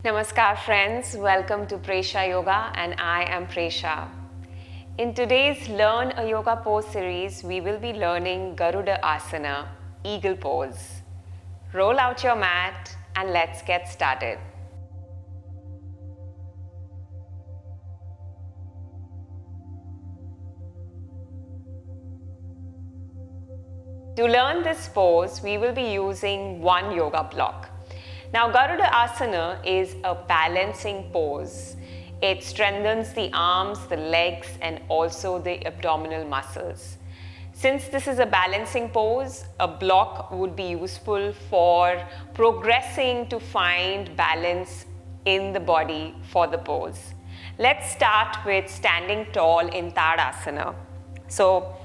Namaskar friends, welcome to Presha Yoga and I am Presha. In today's Learn a Yoga Pose series, we will be learning Garudasana, Eagle Pose. Roll out your mat and let's get started. To learn this pose, we will be using one yoga block. Now, Garudasana is a balancing pose. It strengthens the arms, the legs, and also the abdominal muscles. Since this is a balancing pose, a block would be useful for progressing to find balance in the body for the pose. Let's start with standing tall in Tadasana. So,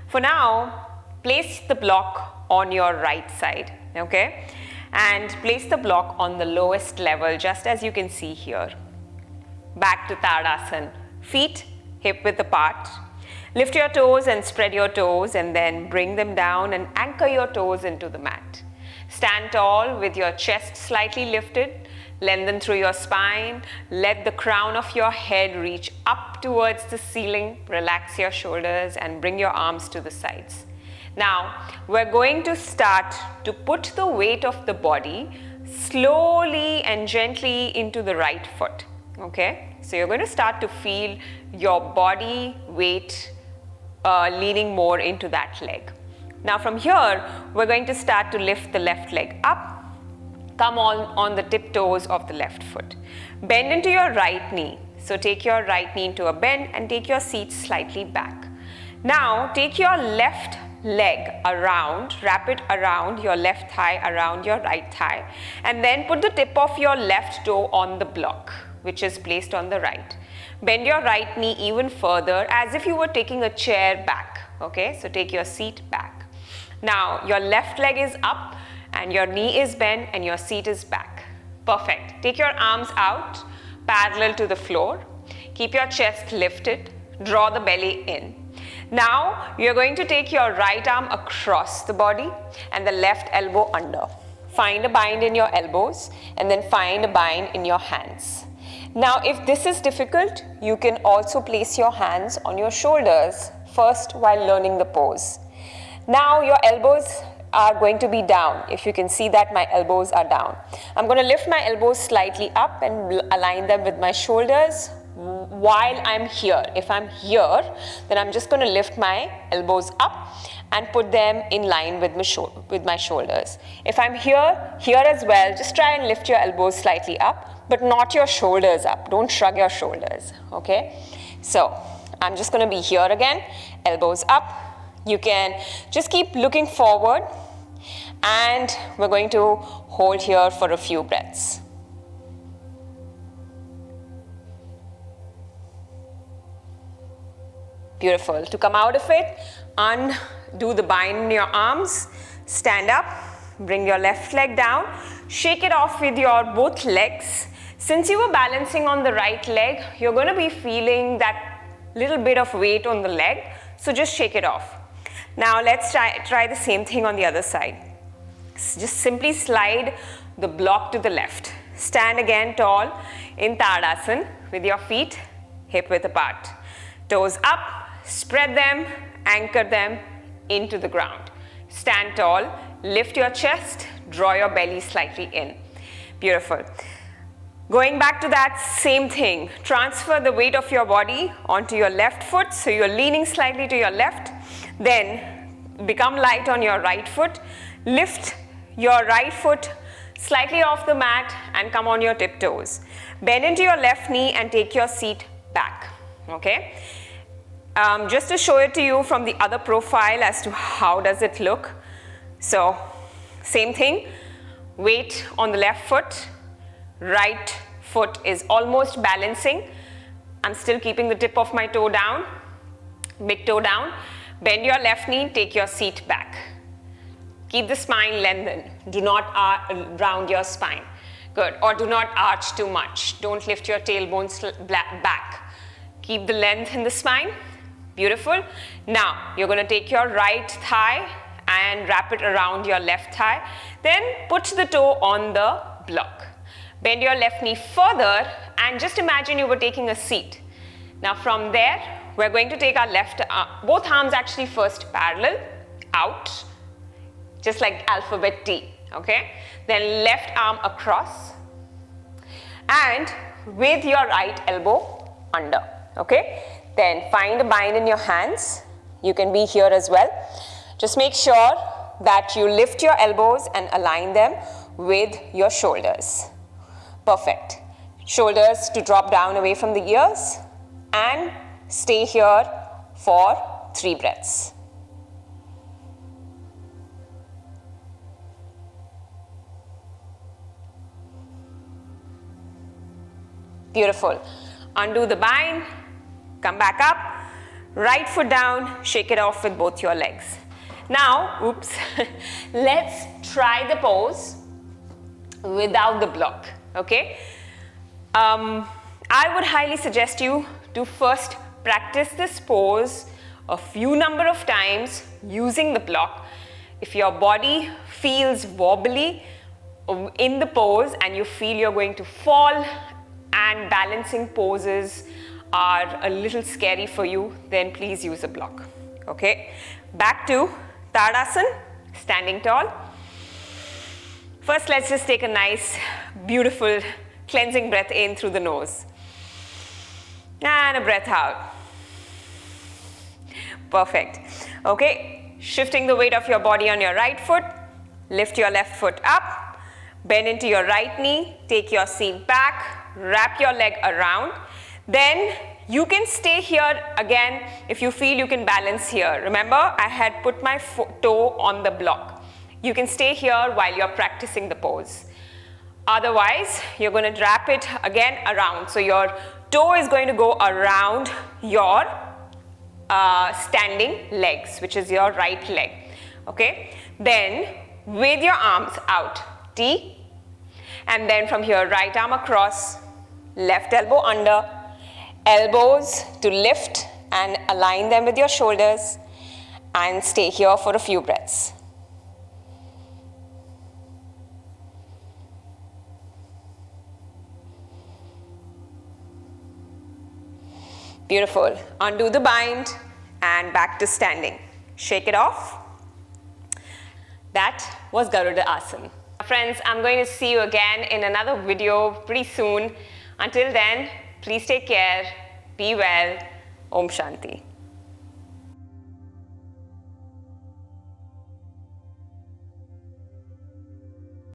for now, place the block on your right side, okay? And place the block on the lowest level, just as you can see here. Back to Tadasana. Feet hip width apart. Lift your toes and spread your toes and then bring them down and anchor your toes into the mat. Stand tall with your chest slightly lifted. Lengthen through your spine. Let the crown of your head reach up towards the ceiling. Relax your shoulders and bring your arms to the sides. Now, we're going to start to put the weight of the body slowly and gently into the right foot, okay? So you're going to start to feel your body weight leaning more into that leg. Now from here, we're going to start to lift the left leg up, come on the tiptoes of the left foot. Bend into your right knee. So take your right knee into a bend and take your seat slightly back. Now take your left leg around, wrap it around your left thigh, around your right thigh, and then put the tip of your left toe on the block, which is placed on the right. Bend your right knee even further as if you were taking a chair back, okay? So take your seat back. Now your left leg is up and your knee is bent and your seat is back. Perfect. Take your arms out, parallel to the floor. Keep your chest lifted, draw the belly in. Now, you're going to take your right arm across the body and the left elbow under. Find a bind in your elbows and then find a bind in your hands. Now, if this is difficult, you can also place your hands on your shoulders first while learning the pose. Now, your elbows are going to be down. If you can see that my elbows are down. I'm going to lift my elbows slightly up and align them with my shoulders while I'm here. If I'm here, then I'm just going to lift my elbows up and put them in line with my shoulders. If I'm here as well, just try and lift your elbows slightly up, but not your shoulders up. Don't shrug your shoulders, okay? So I'm just going to be here again, elbows up. You can just keep looking forward and we're going to hold here for a few breaths. Beautiful. To come out of it, undo the bind in your arms, stand up, bring your left leg down, shake it off with your both legs. Since you were balancing on the right leg, you're going to be feeling that little bit of weight on the leg, so just shake it off. Now let's try the same thing on the other side. Just simply slide the block to the left. Stand again tall in Tadasana with your feet hip width apart. Toes up. Spread them, anchor them into the ground. Stand tall, lift your chest, draw your belly slightly in. Beautiful. Going back to that same thing, transfer the weight of your body onto your left foot, so you're leaning slightly to your left. Then become light on your right foot. Lift your right foot slightly off the mat and come on your tiptoes. Bend into your left knee and take your seat back, okay? Just to show it to you from the other profile as to how does it look. So, same thing, weight on the left foot, right foot is almost balancing. I'm still keeping the tip of my toe down, big toe down. Bend your left knee, take your seat back. Keep the spine lengthened. Do not round your spine. Good. Or do not arch too much. Don't lift your tailbones back. Keep the length in the spine. Beautiful. Now, you're going to take your right thigh and wrap it around your left thigh. Then put the toe on the block. Bend your left knee further and just imagine you were taking a seat. Now from there, we're going to take our left arm, both arms actually first parallel, out, just like alphabet T, okay? Then left arm across and with your right elbow under, okay? Then find a bind in your hands. You can be here as well. Just make sure that you lift your elbows and align them with your shoulders. Perfect. Shoulders to drop down away from the ears and stay here for 3 breaths. Beautiful. Undo the bind, come back up, right foot down, shake it off with both your legs. Now, oops, let's try the pose without the block, okay? I would highly suggest you to first practice this pose a few number of times using the block. If your body feels wobbly in the pose and you feel you're going to fall and balancing poses are a little scary for you, then please use a block, okay? Back to Tadasana, standing tall. First, let's just take a nice, beautiful, cleansing breath in through the nose. And a breath out. Perfect. Okay, shifting the weight of your body on your right foot. Lift your left foot up. Bend into your right knee. Take your seat back. Wrap your leg around. Then you can stay here again if you feel you can balance here. Remember, I had put my toe on the block. You can stay here while you're practicing the pose. Otherwise, you're going to wrap it again around. So your toe is going to go around your standing legs, which is your right leg. Okay? Then, with your arms out, T. And then from here, right arm across, left elbow under, elbows to lift and align them with your shoulders. And stay here for a few breaths. Beautiful. Undo the bind and back to standing. Shake it off. That was Garudasana. Friends, I'm going to see you again in another video pretty soon. Until then, please take care, be well, Om Shanti.